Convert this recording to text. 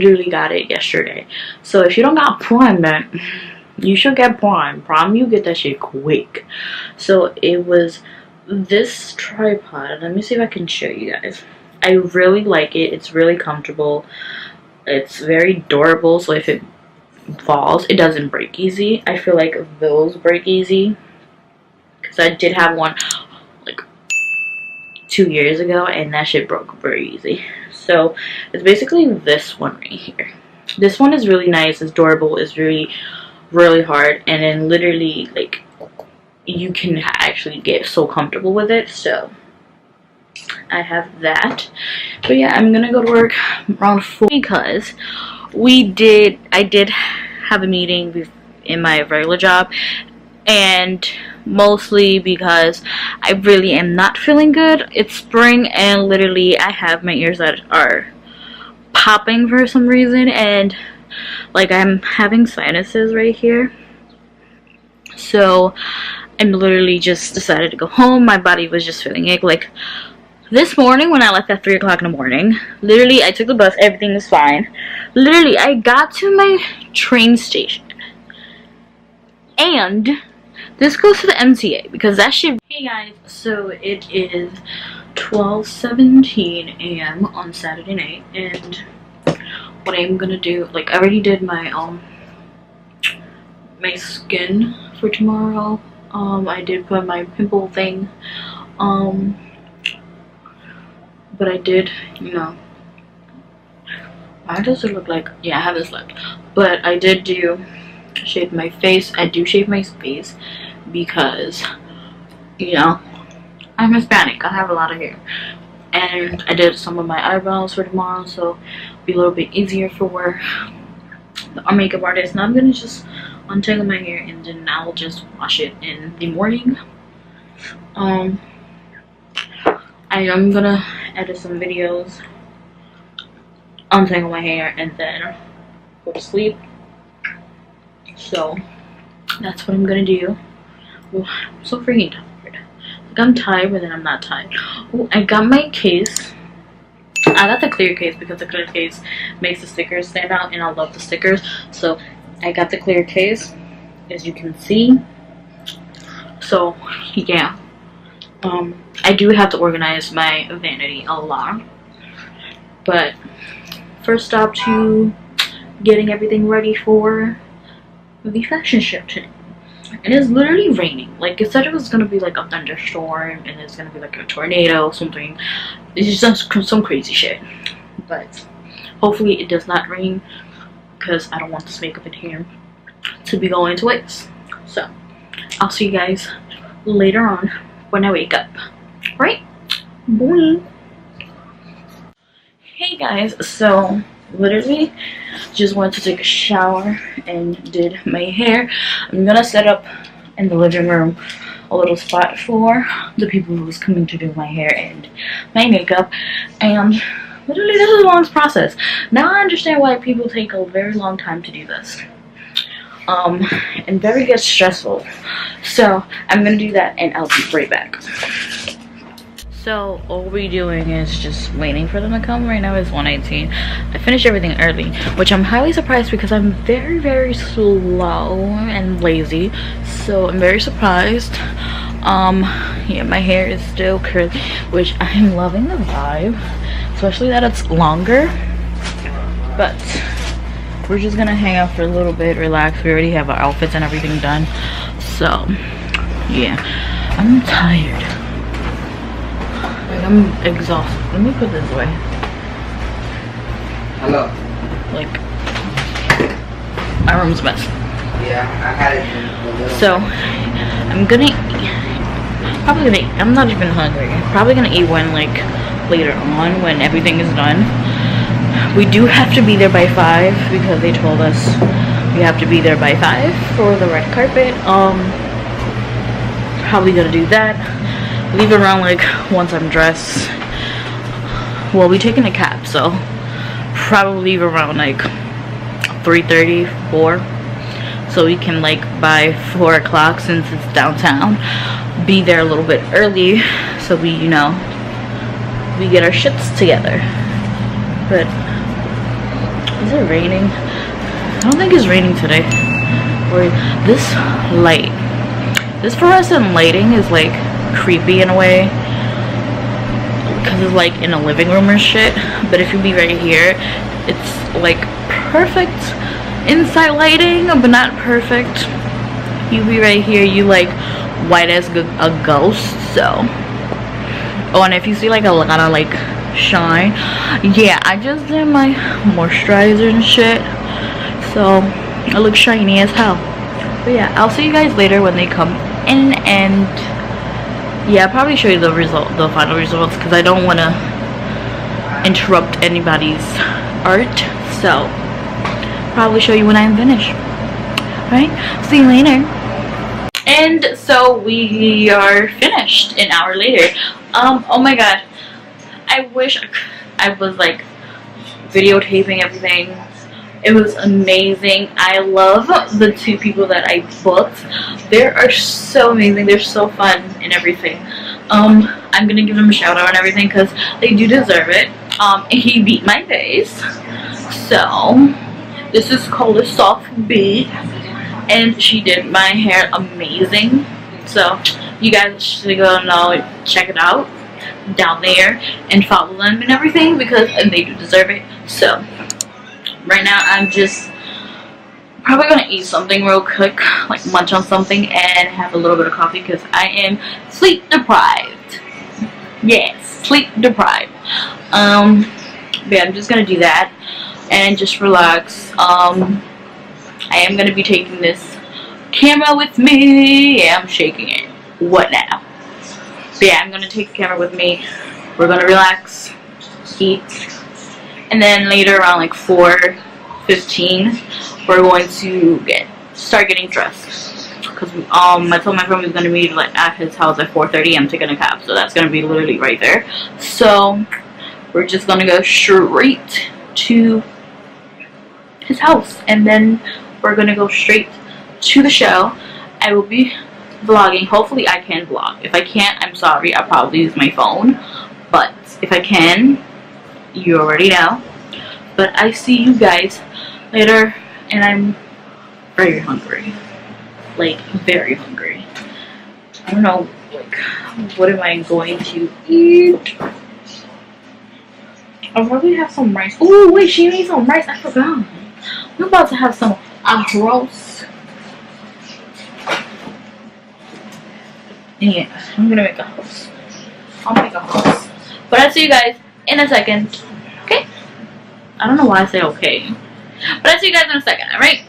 literally got it yesterday. So if you don't got Prime, then you should get Prime. Prime, you get that shit quick. So it was this tripod. Let me see if I can show you guys. I really like it. It's really comfortable. It's very durable, so if it falls, it doesn't break easy. I feel like those break easy, because I did have one like 2 years ago and that shit broke very easy. So it's basically this one right here. This one is really nice. It's durable. It's really hard, and then literally like you can actually get so comfortable with it. So I have that. But yeah, I'm gonna go to work around 4 because I did have a meeting in my regular job, and mostly because I really am not feeling good. It's spring, and literally I have my ears that are popping for some reason, and like I'm having sinuses right here. So I'm literally just decided to go home. My body was just feeling it. Like this morning when I left at 3 o'clock in the morning, literally I took the bus, everything was fine. Literally I got to my train station, and this goes to the MTA because that shit. Hey guys, so it is 12:17 a.m. on Saturday night, and what I'm gonna do, like I already did my my skin for tomorrow. I did put my pimple thing, but I did, you know, why does it look like, yeah, I haven't slept, but I did shave my face. I do shave my face because, you know, I'm Hispanic. I have a lot of hair, and I did some of my eyebrows for tomorrow, so it'll be a little bit easier for our makeup artist. Now I'm gonna just untangle my hair, and then I'll just wash it in the morning. I am gonna edit some videos, untangle my hair, and then go to sleep. So that's what I'm gonna do. Oh, I'm so freaking tired. Like I'm tired, but then I'm not tired. Oh, I got my case. I got the clear case because the clear case makes the stickers stand out, and I love the stickers. So I got the clear case, as you can see. So yeah, I do have to organize my vanity a lot, but first stop to getting everything ready for the fashion show today. And it's literally raining. Like it said it was gonna be like a thunderstorm, and it's gonna be like a tornado, something. It's just some crazy shit. But hopefully it does not rain, because I don't want this makeup in here to be going to waste. So I'll see you guys later on when I wake up. Right? Boing. Hey guys, so literally just went to take a shower and did my hair. I'm gonna set up in the living room a little spot for the people who's coming to do my hair and my makeup, and literally this is the longest process. Now I understand why people take a very long time to do this, and very gets stressful. So I'm gonna do that, and I'll be right back. So all we're doing is just waiting for them to come. Right now it's 1:18. I finished everything early, which I'm highly surprised because I'm very slow and lazy. So I'm very surprised. Yeah, my hair is still curly, which I'm loving the vibe, especially that it's longer. But we're just gonna hang out for a little bit, relax. We already have our outfits and everything done. So yeah, I'm tired. I'm exhausted. Let me put this away. Hello. Like, my room's a mess. Yeah, I had it. So, I'm gonna eat. I'm not even hungry. Probably gonna eat one, like, later on when everything is done. We do have to be there by 5 because they told us we have to be there by 5 for the red carpet. Probably gonna do that. Leave around like once I'm dressed. Well, we taking a cab, so probably leave around like 3:30, 4, so we can like by 4 o'clock, since it's downtown, be there a little bit early, so we, you know, we get our shits together. But Is it raining? I don't think it's raining today. Or this light. This fluorescent lighting is like creepy in a way. Because it's like in a living room or shit. But if you be right here, it's like perfect inside lighting, but not perfect. You be right here, you like white as a ghost. So, oh, and if you see like a lot of like shine, yeah, I just did my moisturizer and shit, so I look shiny as hell. But yeah, I'll see you guys later when they come in, and yeah, I'll probably show you the final results, because I don't want to interrupt anybody's art. So probably show you when I'm finished. Alright, see you later. And so we are finished an hour later. Oh my god, I wish I was like videotaping everything. It was amazing. I love the two people that I booked. They are so amazing. They're so fun and everything. I'm gonna give them a shout out and everything because they do deserve it. He beat my face. So this is called a soft beat, and she did my hair amazing. So you guys should go and check it out down there and follow them and everything, because they do deserve it. So right now I'm just probably gonna eat something real quick, like munch on something and have a little bit of coffee, because I am sleep deprived. Yes, sleep deprived. But yeah, I'm just gonna do that and just relax. I am gonna be taking this camera with me. Yeah, I'm shaking it. What now? But yeah, I'm gonna take the camera with me. We're gonna relax, eat, and then later around like 4:15, we're going to start getting dressed. Cause I told my friend we was gonna meet like at his house at 4:30. I'm taking a cab, so that's gonna be literally right there. So we're just gonna go straight to his house, and then we're gonna go straight to the show. I will be vlogging. Hopefully I can vlog. If I can't, I'm sorry. I'll probably use my phone, but if I can, you already know. But I see you guys later, and I'm very hungry, like very hungry. I don't know, like what am I going to eat? I'll probably have some rice. Oh wait, she made some rice. I forgot. We're about to have some arroz. Yeah, I'm gonna make a house. I'll make a house. But I'll see you guys in a second. Okay? I don't know why I say okay. But I'll see you guys in a second, alright?